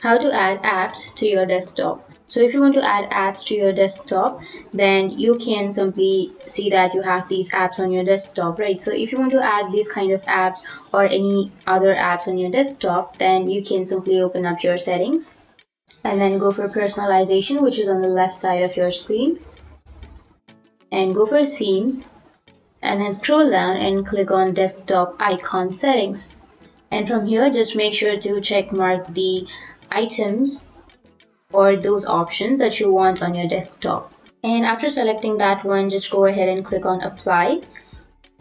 how to add apps to your desktop. So if you want to add apps to your desktop, then you can simply see that you have these apps on your desktop, right? So if you want to add these kind of apps or any other apps on your desktop, then you can simply open up your settings and then go for personalization, which is on the left side of your screen, and go for themes, and then scroll down and click on desktop icon settings. And from here, just make sure to check mark the items or those options that you want on your desktop. And after selecting that one, just go ahead and click on apply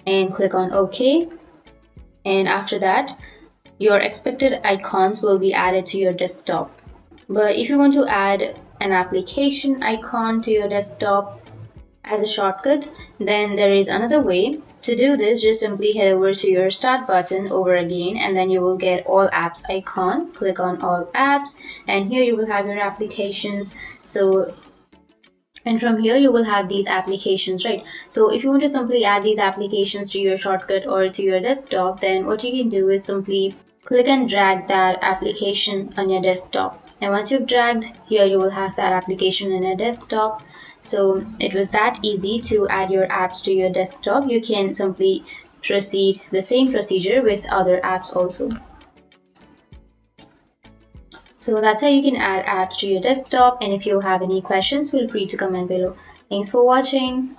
and click on OK. And after that, your expected icons will be added to your desktop. But if you want to add an application icon to your desktop as a shortcut, then there is another way. To do this, just simply head over to your start button over again, and then you will get all apps icon. Click on all apps, and here you will have your applications. And from here you will have these applications, right? So if you want to simply add these applications to your shortcut or to your desktop, then what you can do is simply click and drag that application on your desktop. And once you've dragged, here you will have that application in your desktop. So it was that easy to add your apps to your desktop. You can simply proceed the same procedure with other apps also. So that's how you can add apps to your desktop, and if you have any questions, feel free to comment below. Thanks for watching.